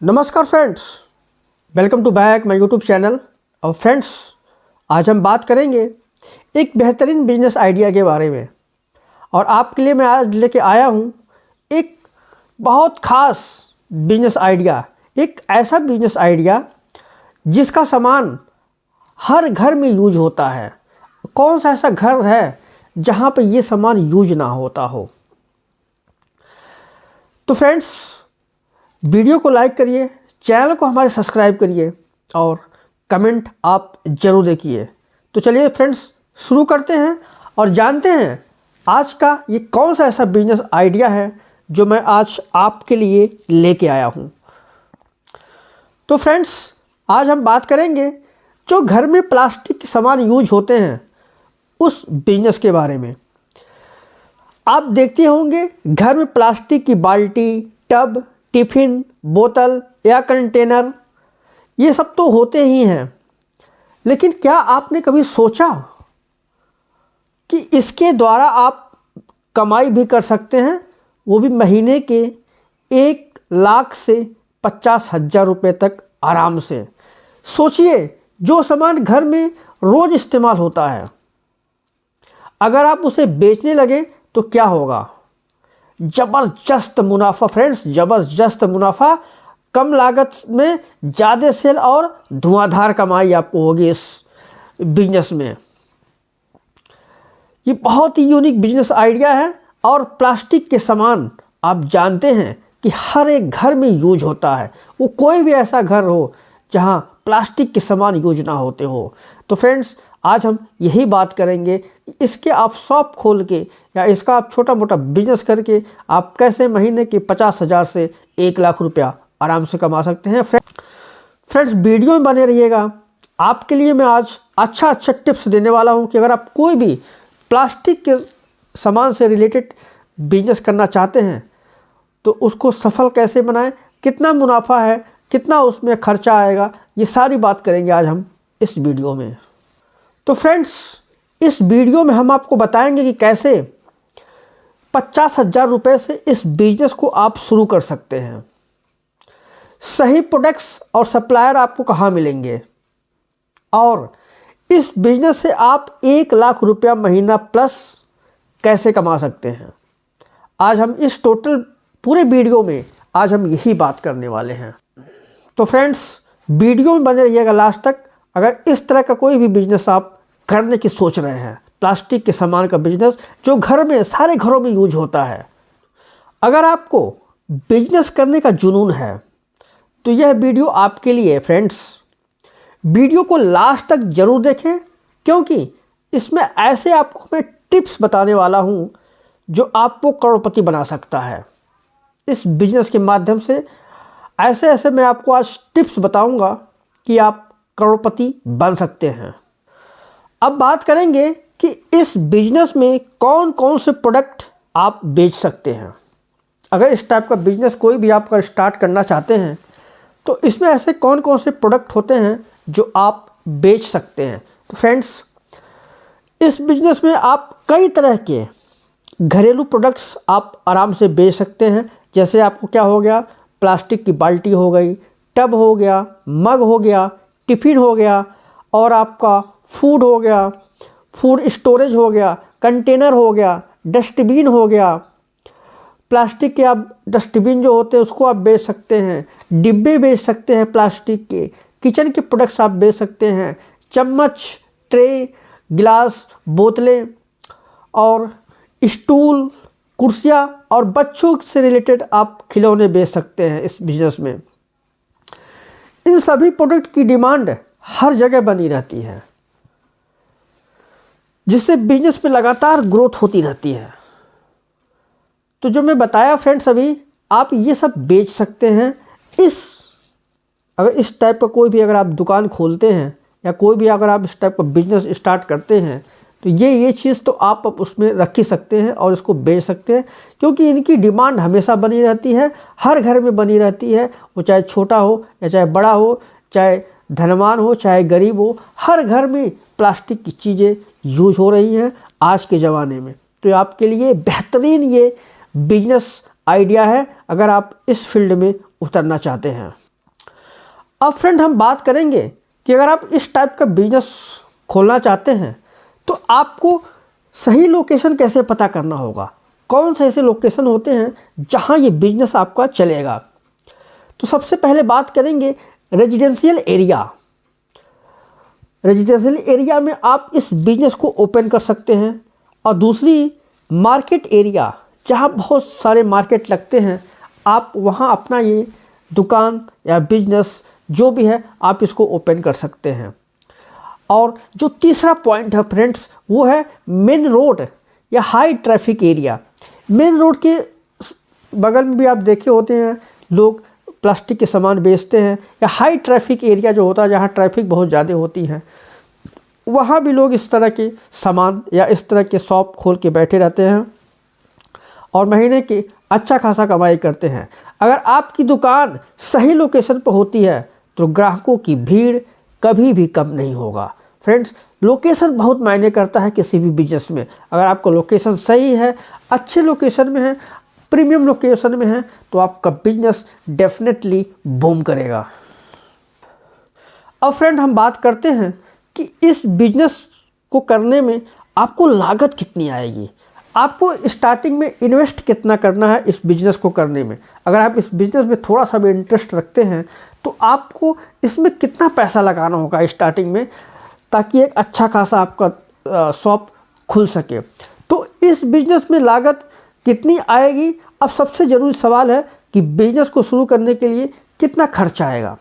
नमस्कार friends, welcome to back my YouTube channel. और friends, आज हम बात करेंगे एक बेहतरीन बिजनेस आइडिया के बारे में। और आपके लिए मैं आज लेके आया हूँ एक बहुत ख़ास बिजनेस आइडिया, एक ऐसा बिजनेस आइडिया जिसका सामान हर घर में यूज होता है। कौन सा ऐसा घर है जहाँ पे ये सामान यूज ना होता हो। तो फ्रेंड्स, वीडियो को लाइक करिए, चैनल को हमारे सब्सक्राइब करिए और कमेंट आप ज़रूर देखिए। तो चलिए फ्रेंड्स, शुरू करते हैं और जानते हैं आज का ये कौन सा ऐसा बिजनेस आइडिया है जो मैं आज आपके लिए लेके आया हूँ। तो फ्रेंड्स, आज हम बात करेंगे जो घर में प्लास्टिक के सामान यूज होते हैं उस बिजनेस के बारे में। आप देखते होंगे घर में प्लास्टिक की बाल्टी, टब, टिफ़िन, बोतल या कंटेनर, ये सब तो होते ही हैं। लेकिन क्या आपने कभी सोचा कि इसके द्वारा आप कमाई भी कर सकते हैं, वो भी महीने के 1 लाख से 50,000 रुपये तक आराम से। सोचिए, जो सामान घर में रोज़ इस्तेमाल होता है, अगर आप उसे बेचने लगे तो क्या होगा। ज़बरदस्त मुनाफा फ्रेंड्स, ज़बरदस्त मुनाफा। कम लागत में ज़्यादा सेल और धुआंधार कमाई आपको होगी इस बिजनेस में। ये बहुत ही यूनिक बिजनेस आइडिया है। और प्लास्टिक के सामान आप जानते हैं कि हर एक घर में यूज होता है। वो कोई भी ऐसा घर हो जहां प्लास्टिक के सामान यूज ना होते हो। तो फ्रेंड्स, आज हम यही बात करेंगे कि इसके आप शॉप खोल के या इसका आप छोटा मोटा बिजनेस करके आप कैसे महीने के 50,000 से 1 लाख रुपया आराम से कमा सकते हैं। फ्रेंड्स, वीडियो में बने रहिएगा। आपके लिए मैं आज अच्छा टिप्स देने वाला हूं कि अगर आप कोई भी प्लास्टिक के सामान से रिलेटेड बिजनेस करना चाहते हैं तो उसको सफल कैसे बनाएं, कितना मुनाफा है, कितना उसमें खर्चा आएगा, ये सारी बात करेंगे आज हम इस वीडियो में। तो फ्रेंड्स, इस वीडियो में हम आपको बताएंगे कि कैसे 50,000 रुपये से इस बिजनेस को आप शुरू कर सकते हैं। सही प्रोडक्ट्स और सप्लायर आपको कहाँ मिलेंगे और इस बिजनेस से आप 1 लाख रुपया महीना प्लस कैसे कमा सकते हैं। आज हम इस टोटल पूरे वीडियो में आज हम यही बात करने वाले हैं। तो फ्रेंड्स, वीडियो में बने रहिएगा लास्ट तक। अगर इस तरह का कोई भी बिजनेस आप करने की सोच रहे हैं, प्लास्टिक के सामान का बिजनेस जो घर में सारे घरों में यूज होता है, अगर आपको बिजनेस करने का जुनून है तो यह वीडियो आपके लिए है। फ्रेंड्स, वीडियो को लास्ट तक जरूर देखें, क्योंकि इसमें ऐसे आपको मैं टिप्स बताने वाला हूं जो आपको करोड़पति बना सकता है। इस बिजनेस के माध्यम से ऐसे ऐसे मैं आपको आज टिप्स बताऊंगा कि आप करोड़पति बन सकते हैं। अब बात करेंगे कि इस बिजनेस में कौन कौन से प्रोडक्ट आप बेच सकते हैं। अगर इस टाइप का बिजनेस कोई भी आप अगर स्टार्ट करना चाहते हैं तो इसमें ऐसे कौन कौन से प्रोडक्ट होते हैं जो आप बेच सकते हैं। तो फ्रेंड्स, इस बिजनेस में आप कई तरह के घरेलू प्रोडक्ट्स आप आराम से बेच सकते हैं। जैसे आपको क्या हो गया, प्लास्टिक की बाल्टी हो गई, टब हो गया, मग हो गया, टिफ़िन हो गया, और आपका फूड हो गया, फूड स्टोरेज हो गया, कंटेनर हो गया, डस्टबिन हो गया। प्लास्टिक के आप डस्टबिन जो होते हैं उसको आप बेच सकते हैं, डिब्बे बेच सकते हैं प्लास्टिक के, किचन के प्रोडक्ट्स आप बेच सकते हैं, चम्मच, ट्रे, गिलास, बोतलें और स्टूल, कुर्सियाँ और बच्चों से रिलेटेड आप खिलौने बेच सकते हैं। इस बिजनेस में इन सभी प्रोडक्ट की डिमांड हर जगह बनी रहती है, जिससे बिजनेस में लगातार ग्रोथ होती रहती है। तो जो मैं बताया फ्रेंड्स अभी, आप ये सब बेच सकते हैं। अगर इस टाइप का कोई भी अगर आप दुकान खोलते हैं या कोई भी अगर आप इस टाइप का बिजनेस स्टार्ट करते हैं तो ये चीज़ तो आप उसमें रख ही सकते हैं और इसको बेच सकते हैं, क्योंकि इनकी डिमांड हमेशा बनी रहती है, हर घर में बनी रहती है। वो चाहे छोटा हो या चाहे बड़ा हो, चाहे धनवान हो चाहे गरीब हो, हर घर में प्लास्टिक की चीज़ें यूज हो रही हैं आज के ज़माने में। तो आपके लिए बेहतरीन ये बिजनेस आइडिया है अगर आप इस फील्ड में उतरना चाहते हैं। अब फ्रेंड हम बात करेंगे कि अगर आप इस टाइप का बिजनेस खोलना चाहते हैं तो आपको सही लोकेशन कैसे पता करना होगा, कौन से ऐसे लोकेशन होते हैं जहां ये बिजनेस आपका चलेगा। तो सबसे पहले बात करेंगे रेजिडेंशियल एरिया। रेजिडेंशियल एरिया में आप इस बिजनेस को ओपन कर सकते हैं। और दूसरी मार्केट एरिया, जहां बहुत सारे मार्केट लगते हैं, आप वहां अपना ये दुकान या बिजनेस जो भी है आप इसको ओपन कर सकते हैं। और जो तीसरा पॉइंट है फ्रेंड्स, वो है मेन रोड या high traffic area. Main road के बगल में भी आप देखे होते हैं लोग प्लास्टिक के सामान बेचते हैं, या हाई ट्रैफिक एरिया जो होता है जहाँ ट्रैफिक बहुत ज़्यादा होती है, वहाँ भी लोग इस तरह के सामान या इस तरह के शॉप खोल के बैठे रहते हैं और महीने की अच्छा खासा कमाई करते हैं। अगर आपकी दुकान सही लोकेशन पर होती है तो ग्राहकों की भीड़ कभी भी कम नहीं होगा। फ्रेंड्स, लोकेशन बहुत मायने करता है किसी भी बिजनेस में। अगर आपका लोकेशन सही है, अच्छे लोकेशन में है, प्रीमियम लोकेशन में है, तो आपका बिजनेस डेफिनेटली बूम करेगा। अब फ्रेंड हम बात करते हैं कि इस बिजनेस को करने में आपको लागत कितनी आएगी, आपको स्टार्टिंग में इन्वेस्ट कितना करना है इस बिज़नेस को करने में। अगर आप इस बिज़नेस में थोड़ा सा भी इंटरेस्ट रखते हैं तो आपको इसमें कितना पैसा लगाना होगा स्टार्टिंग में, ताकि एक अच्छा खासा आपका शॉप खुल सके। तो इस बिज़नेस में लागत कितनी आएगी। अब सबसे ज़रूरी सवाल है कि बिज़नेस को शुरू करने के लिए कितना खर्च आएगा।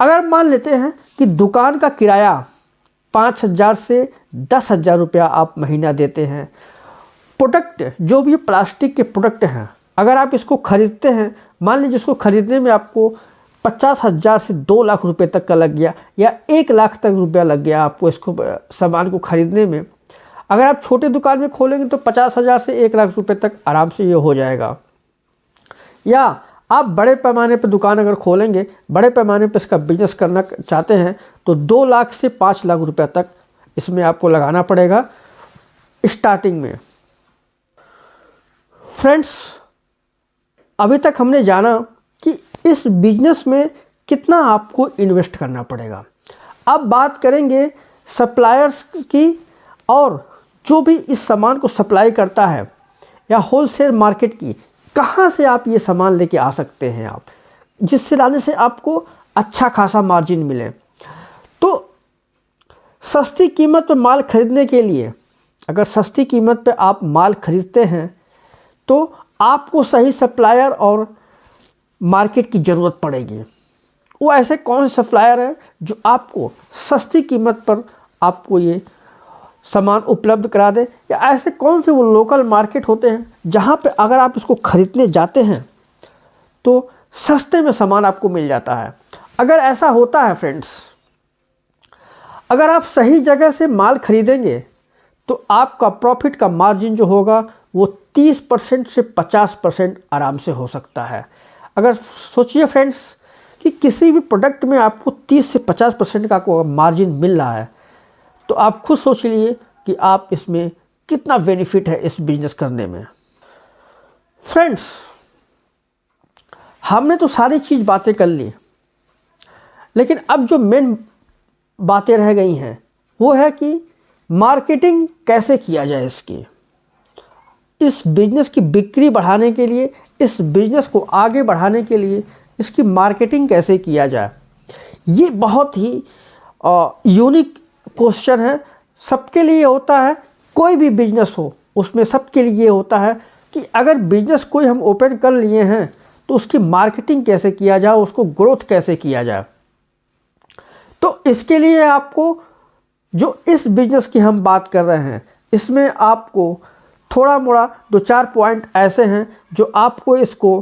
अगर मान लेते हैं कि दुकान का किराया 5,000 से 10,000 रुपया आप महीना देते हैं। प्रोडक्ट जो भी प्लास्टिक के प्रोडक्ट हैं, अगर आप इसको ख़रीदते हैं, मान लीजिए इसको ख़रीदने में आपको 50,000 से 2 लाख रुपए तक का लग गया, या 1 लाख तक रुपया लग गया आपको इसको सामान को ख़रीदने में। अगर आप छोटे दुकान में खोलेंगे तो 50,000 से 1 लाख रुपए तक आराम से ये हो जाएगा। या आप बड़े पैमाने पर दुकान अगर खोलेंगे, बड़े पैमाने पर इसका बिजनेस करना चाहते हैं, तो 2 लाख से 5 लाख रुपए तक इसमें आपको लगाना पड़ेगा स्टार्टिंग में। फ्रेंड्स, अभी तक हमने जाना कि इस बिजनेस में कितना आपको इन्वेस्ट करना पड़ेगा। अब बात करेंगे सप्लायर्स की, और जो भी इस सामान को सप्लाई करता है या होलसेल मार्केट की, कहाँ से आप ये सामान लेके आ सकते हैं आप, जिससे लाने से आपको अच्छा खासा मार्जिन मिले। तो सस्ती कीमत पर माल खरीदने के लिए, अगर सस्ती कीमत पर आप माल खरीदते हैं तो आपको सही सप्लायर और मार्केट की ज़रूरत पड़ेगी। वो ऐसे कौन से सप्लायर हैं जो आपको सस्ती कीमत पर आपको ये सामान उपलब्ध करा दे, या ऐसे कौन से वो लोकल मार्केट होते हैं जहाँ पे अगर आप इसको ख़रीदने जाते हैं तो सस्ते में सामान आपको मिल जाता है। अगर ऐसा होता है फ्रेंड्स, अगर आप सही जगह से माल खरीदेंगे तो आपका प्रॉफिट का मार्जिन जो होगा वो 30% से 50% आराम से हो सकता है। अगर सोचिए फ्रेंड्स कि किसी भी प्रोडक्ट में आपको 30 से 50% का मार्जिन मिल रहा है, तो आप खुद सोच लीजिए कि आप इसमें कितना बेनिफिट है इस बिजनेस करने में। फ्रेंड्स, हमने तो सारी चीज़ बातें कर ली, लेकिन अब जो मेन बातें रह गई हैं वो है कि मार्केटिंग कैसे किया जाए इसकी। इस बिज़नेस की बिक्री बढ़ाने के लिए, इस बिज़नेस को आगे बढ़ाने के लिए इसकी मार्केटिंग कैसे किया जाए, ये बहुत ही यूनिक क्वेश्चन है। सबके लिए होता है, कोई भी बिजनेस हो उसमें सबके लिए होता है कि अगर बिजनेस कोई हम ओपन कर लिए हैं तो उसकी मार्केटिंग कैसे किया जाए, उसको ग्रोथ कैसे किया जाए। तो इसके लिए आपको, जो इस बिजनेस की हम बात कर रहे हैं, इसमें आपको थोड़ा मोड़ा 2-4 पॉइंट ऐसे हैं जो आपको इसको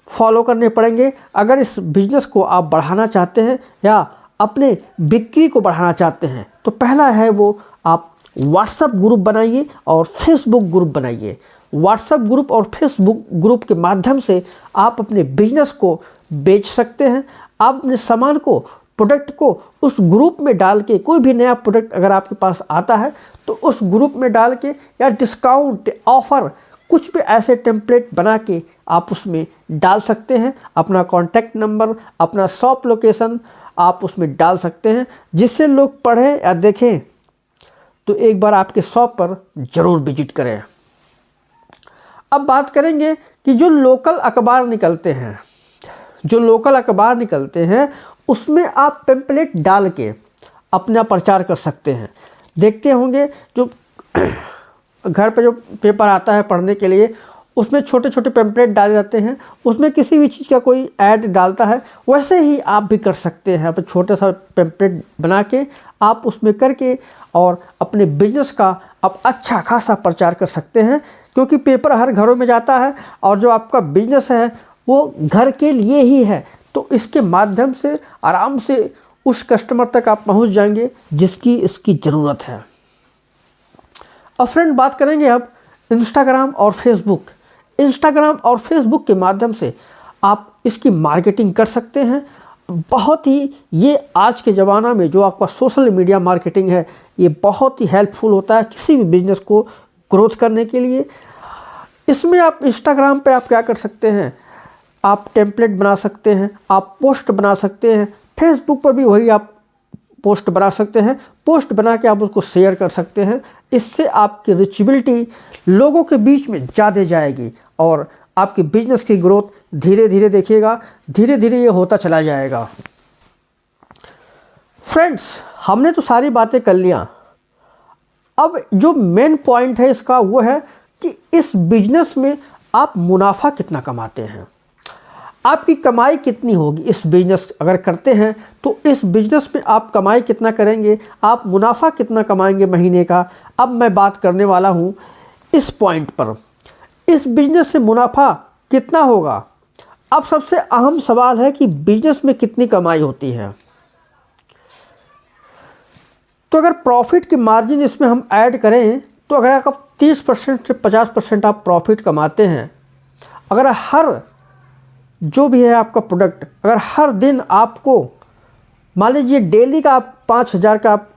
फॉलो करने पड़ेंगे अगर इस बिजनेस को आप बढ़ाना चाहते हैं या अपने बिक्री को बढ़ाना चाहते हैं। तो पहला है वो, आप व्हाट्सएप ग्रुप बनाइए और फेसबुक ग्रुप बनाइए। व्हाट्सएप ग्रुप और फेसबुक ग्रुप के माध्यम से आप अपने बिजनेस को बेच सकते हैं। आप अपने सामान को, प्रोडक्ट को उस ग्रुप में डाल के, कोई भी नया प्रोडक्ट अगर आपके पास आता है तो उस ग्रुप में डाल के, या डिस्काउंट ऑफ़र कुछ भी ऐसे टेम्पलेट बना के आप उसमें डाल सकते हैं। अपना कॉन्टैक्ट नंबर, अपना शॉप लोकेशन आप उसमें डाल सकते हैं, जिससे लोग पढ़ें या देखें तो एक बार आपके शॉप पर ज़रूर विजिट करें। अब बात करेंगे कि जो लोकल अखबार निकलते हैं, उसमें आप पेम्पलेट डाल के अपना प्रचार कर सकते हैं। देखते होंगे जो घर पे जो पेपर आता है पढ़ने के लिए, उसमें छोटे छोटे पेम्पलेट डाले जाते हैं, उसमें किसी भी चीज़ का कोई ऐड डालता है, वैसे ही आप भी कर सकते हैं। आप छोटा सा पेम्पलेट बना के आप उसमें करके और अपने बिजनेस का आप अच्छा खासा प्रचार कर सकते हैं, क्योंकि पेपर हर घरों में जाता है और जो आपका बिजनेस है वो घर के लिए ही है, तो इसके माध्यम से आराम से उस कस्टमर तक आप पहुंच जाएंगे जिसकी इसकी ज़रूरत है। और फ्रेंड, बात करेंगे अब इंस्टाग्राम और फेसबुक के माध्यम से आप इसकी मार्केटिंग कर सकते हैं। बहुत ही ये आज के ज़माना में जो आपका सोशल मीडिया मार्केटिंग है, ये बहुत ही हेल्पफुल होता है किसी भी बिजनेस को ग्रोथ करने के लिए। इसमें आप इंस्टाग्राम पे आप क्या कर सकते हैं, आप टेम्पलेट बना सकते हैं, आप पोस्ट बना सकते हैं। फेसबुक पर भी वही आप पोस्ट बना सकते हैं, पोस्ट बना के आप उसको शेयर कर सकते हैं। इससे आपकी रीचेबिलिटी लोगों के बीच में ज़्यादा जाएगी और आपके बिजनेस की ग्रोथ धीरे धीरे देखिएगा, धीरे धीरे ये होता चला जाएगा। फ्रेंड्स, हमने तो सारी बातें कर लिया। अब जो मेन पॉइंट है इसका वो है कि इस बिजनेस में आप मुनाफा कितना कमाते हैं, आपकी कमाई कितनी होगी। इस बिजनेस अगर करते हैं तो इस बिजनेस में आप कमाई कितना करेंगे, आप मुनाफा कितना कमाएंगे महीने का। अब मैं बात करने वाला हूँ इस पॉइंट पर, इस बिजनेस से मुनाफा कितना होगा। अब सबसे अहम सवाल है कि बिजनेस में कितनी कमाई होती है। तो अगर प्रॉफिट की मार्जिन इसमें हम ऐड करें तो अगर आप 30% से 50% आप प्रॉफिट कमाते हैं, अगर हर जो भी है आपका प्रोडक्ट, अगर हर दिन आपको मान लीजिए डेली का आप 5,000 का आप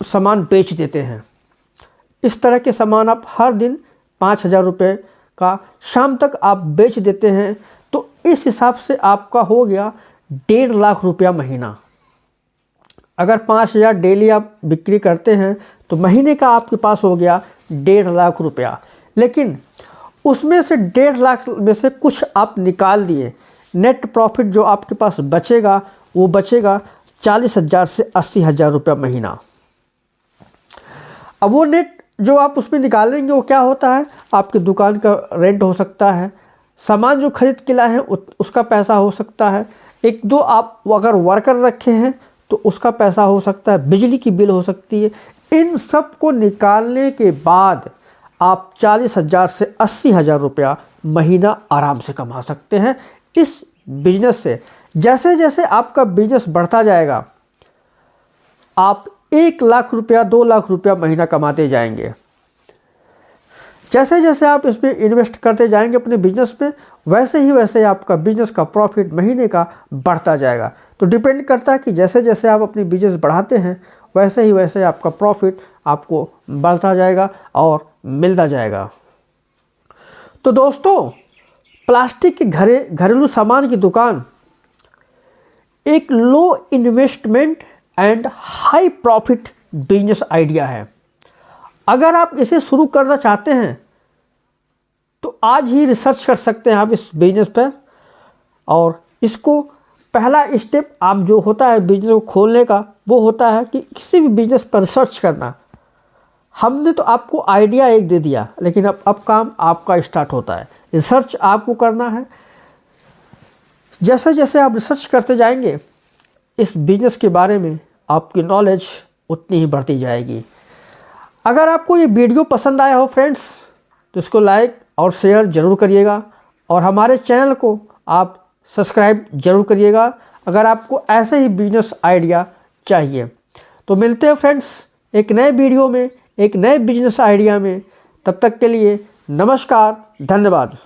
सामान बेच देते हैं, इस तरह के सामान आप हर दिन 5,000 रुपये का शाम तक आप बेच देते हैं, तो इस हिसाब से आपका हो गया 1.5 लाख रुपया महीना। अगर 5,000 डेली आप बिक्री करते हैं तो महीने का आपके पास हो गया 1.5 लाख रुपया। लेकिन उसमें से 1.5 लाख में से कुछ आप निकाल दिए, नेट प्रॉफिट जो आपके पास बचेगा वो बचेगा 40,000 से 80,000 रुपया महीना। अब वो नेट जो आप उसमें निकालेंगे वो क्या होता है, आपकी दुकान का रेंट हो सकता है, सामान जो खरीद के लाए हैं उसका पैसा हो सकता है, एक दो आप अगर वर्कर रखे हैं तो उसका पैसा हो सकता है, बिजली की बिल हो सकती है। इन सब को निकालने के बाद आप 40,000 से 80,000 रुपया महीना आराम से कमा सकते हैं इस बिजनेस से। जैसे जैसे आपका बिजनेस बढ़ता जाएगा आप 1 लाख रुपया 2 लाख रुपया महीना कमाते जाएंगे। जैसे जैसे आप इसमें इन्वेस्ट करते जाएंगे अपने बिजनेस में, वैसे ही वैसे आपका बिजनेस का प्रॉफिट महीने का बढ़ता जाएगा। तो डिपेंड करता है कि जैसे जैसे आप अपनी बिजनेस बढ़ाते हैं वैसे ही वैसे आपका प्रॉफिट आपको बढ़ता जाएगा और मिलता जाएगा। तो दोस्तों, प्लास्टिक के घरेलू सामान की दुकान एक low investment and high profit business idea है। अगर आप इसे शुरू करना चाहते हैं तो आज ही रिसर्च कर सकते हैं आप इस बिजनेस पर। और इसको पहला स्टेप आप जो होता है बिजनेस को खोलने का वो होता है कि किसी भी बिजनेस पर रिसर्च करना। हमने तो आपको आइडिया एक दे दिया, लेकिन अब काम आपका स्टार्ट होता है। रिसर्च आपको करना है। जैसे जैसे आप रिसर्च करते जाएंगे इस बिजनेस के बारे में, आपकी नॉलेज उतनी ही बढ़ती जाएगी। अगर आपको ये वीडियो पसंद आया हो फ्रेंड्स, तो इसको लाइक और शेयर ज़रूर करिएगा और हमारे चैनल को आप सब्सक्राइब ज़रूर करिएगा अगर आपको ऐसे ही बिजनेस आइडिया चाहिए। तो मिलते हैं फ्रेंड्स एक नए वीडियो में, एक नए बिजनेस आइडिया में। तब तक के लिए नमस्कार, धन्यवाद।